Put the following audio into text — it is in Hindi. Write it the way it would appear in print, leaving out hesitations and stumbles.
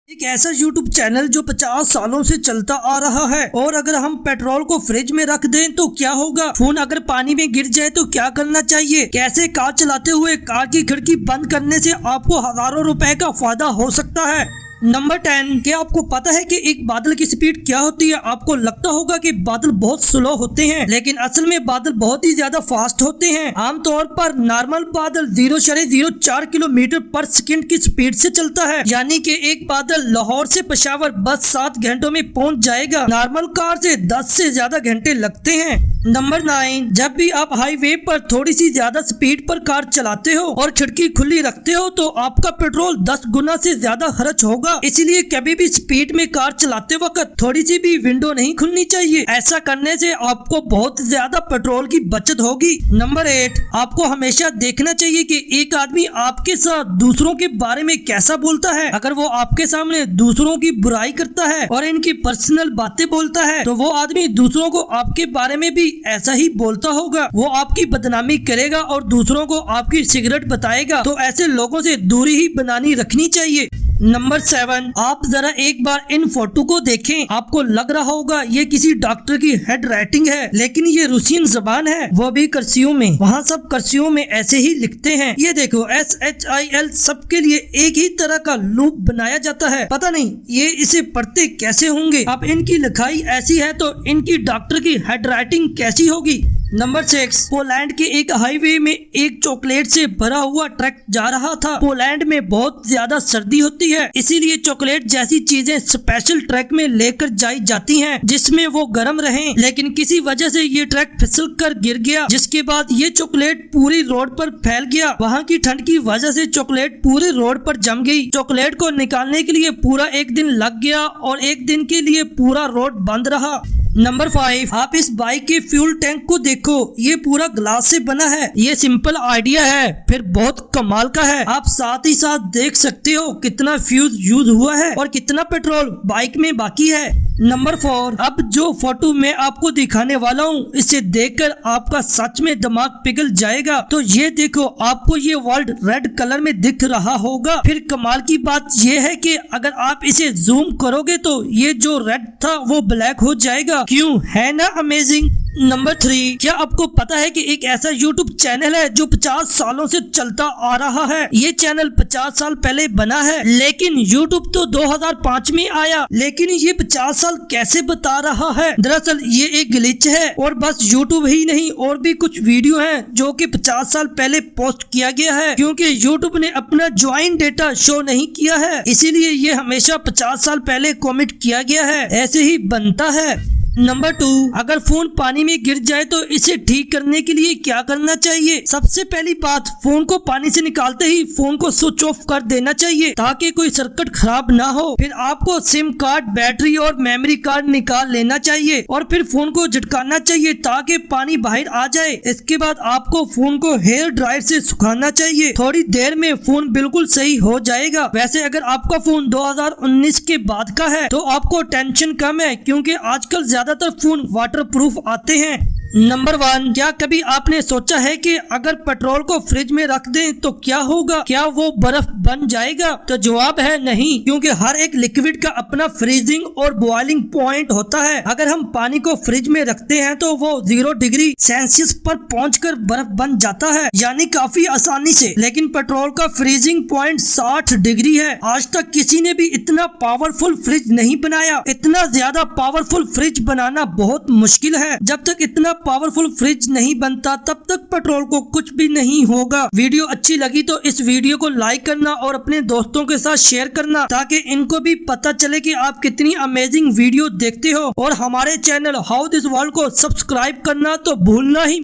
एक ऐसा YouTube चैनल जो 50 सालों से चलता आ रहा है। और अगर हम पेट्रोल को फ्रिज में रख दें तो क्या होगा, फोन अगर पानी में गिर जाए तो क्या करना चाहिए, कैसे कार चलाते हुए कार की खिड़की बंद करने से आपको हजारों रुपए का फायदा हो सकता है। नंबर 10, क्या आपको पता है कि एक बादल की स्पीड क्या होती है। आपको लगता होगा कि बादल बहुत स्लो होते हैं, लेकिन असल में बादल बहुत ही ज्यादा फास्ट होते हैं। आमतौर पर नॉर्मल बादल 0.04 किलोमीटर पर सेकंड की स्पीड से चलता है, यानी कि एक बादल लाहौर से पेशावर बस 7 घंटों में पहुंच जाएगा। नॉर्मल कार से 10 से ज्यादा घंटे लगते हैं। नंबर 9, जब भी आप हाईवे पर थोड़ी सी ज्यादा स्पीड पर कार चलाते हो और खिड़की खुली रखते हो तो आपका पेट्रोल 10 गुना से ज्यादा खर्च होगा। इसलिए कभी भी स्पीड में कार चलाते वक्त थोड़ी सी भी विंडो नहीं खुलनी चाहिए। ऐसा करने से आपको बहुत ज्यादा पेट्रोल की बचत होगी। नंबर 8, आपको हमेशा देखना चाहिए कि एक आदमी आपके साथ दूसरों के बारे में कैसा बोलता है। अगर वो आपके सामने दूसरों की बुराई करता है और इनकी पर्सनल बातें बोलता है तो वो आदमी दूसरों को आपके बारे में भी ऐसा ही बोलता होगा। वो आपकी बदनामी करेगा और दूसरों को आपकी सिगरेट बताएगा। तो ऐसे लोगों से दूरी ही बनानी रखनी चाहिए। नंबर 7, आप जरा एक बार इन फोटो को देखें। आपको लग रहा होगा ये किसी डॉक्टर की हेड राइटिंग है, लेकिन ये रूसियन जबान है, वो भी कर्सियों में। वहाँ सब कर्सियों में ऐसे ही लिखते हैं। ये देखो SHIL सबके लिए एक ही तरह का लूप बनाया जाता है। पता नहीं ये इसे पढ़ते कैसे होंगे। अब इनकी लिखाई ऐसी है तो इनकी डॉक्टर की हेड राइटिंग कैसी होगी। नंबर 6, पोलैंड के एक हाईवे में एक चॉकलेट से भरा हुआ ट्रक जा रहा था। पोलैंड में बहुत ज्यादा सर्दी होती है, इसीलिए चॉकलेट जैसी चीजें स्पेशल ट्रक में लेकर जाई जाती हैं जिसमें वो गर्म रहें। लेकिन किसी वजह से ये ट्रक फिसल कर गिर गया, जिसके बाद ये चॉकलेट पूरी रोड पर फैल गया। वहाँ की ठंड की वजह से चॉकलेट पूरी रोड पर जम गई। चॉकलेट को निकालने के लिए पूरा एक दिन लग गया और एक दिन के लिए पूरा रोड बंद रहा। नंबर 5, आप इस बाइक के फ्यूल टैंक को देखो। ये पूरा ग्लास से बना है। ये सिंपल आइडिया है, फिर बहुत कमाल का है। आप साथ ही साथ देख सकते हो कितना फ्यूज यूज हुआ है और कितना पेट्रोल बाइक में बाकी है। नंबर 4, अब जो फोटो मैं आपको दिखाने वाला हूँ इसे देखकर आपका सच में दिमाग पिघल जाएगा। तो ये देखो, आपको ये वर्ल्ड रेड कलर में दिख रहा होगा। फिर कमाल की बात ये है कि अगर आप इसे जूम करोगे तो ये जो रेड था वो ब्लैक हो जाएगा। क्यों, है ना अमेजिंग। नंबर 3, क्या आपको पता है कि एक ऐसा YouTube चैनल है जो 50 सालों से चलता आ रहा है। ये चैनल 50 साल पहले बना है, लेकिन YouTube तो 2005 में आया। लेकिन ये 50 साल कैसे बता रहा है। दरअसल ये एक ग्लिच है और बस YouTube ही नहीं और भी कुछ वीडियो हैं जो कि 50 साल पहले पोस्ट किया गया है, क्योंकि YouTube ने अपना ज्वाइन डेटा शो नहीं किया है, इसीलिए ये हमेशा 50 साल पहले कमिट किया गया है। ऐसे ही बनता है। नंबर 2, अगर फोन पानी में गिर जाए तो इसे ठीक करने के लिए क्या करना चाहिए। सबसे पहली बात, फोन को पानी से निकालते ही फोन को स्विच ऑफ कर देना चाहिए ताकि कोई सर्किट खराब ना हो। फिर आपको सिम कार्ड, बैटरी और मेमोरी कार्ड निकाल लेना चाहिए और फिर फोन को झटकाना चाहिए ताकि पानी बाहर आ जाए। इसके बाद आपको फोन को हेयर ड्रायर से सुखाना चाहिए। थोड़ी देर में फोन बिल्कुल सही हो जाएगा। वैसे अगर आपका फोन 2019 के बाद का है तो आपको टेंशन कम है, क्योंकि आजकल ज्यादातर फोन वाटरप्रूफ आते हैं। नंबर 1, क्या कभी आपने सोचा है कि अगर पेट्रोल को फ्रिज में रख दें तो क्या होगा, क्या वो बर्फ बन जाएगा। तो जवाब है नहीं, क्योंकि हर एक लिक्विड का अपना फ्रीजिंग और बॉइलिंग पॉइंट होता है। अगर हम पानी को फ्रिज में रखते हैं तो वो 0 डिग्री सेल्सियस पर पहुंचकर बर्फ बन जाता है, यानी काफी आसानी से। लेकिन पेट्रोल का फ्रीजिंग पॉइंट 60 डिग्री है। आज तक किसी ने भी इतना पावरफुल फ्रिज नहीं बनाया। इतना ज्यादा पावरफुल फ्रिज बनाना बहुत मुश्किल है। जब तक इतना पावरफुल फ्रिज नहीं बनता तब तक पेट्रोल को कुछ भी नहीं होगा। वीडियो अच्छी लगी तो इस वीडियो को लाइक करना और अपने दोस्तों के साथ शेयर करना ताकि इनको भी पता चले कि आप कितनी अमेजिंग वीडियो देखते हो। और हमारे चैनल हाउ दिस वर्ल्ड को सब्सक्राइब करना तो भूलना ही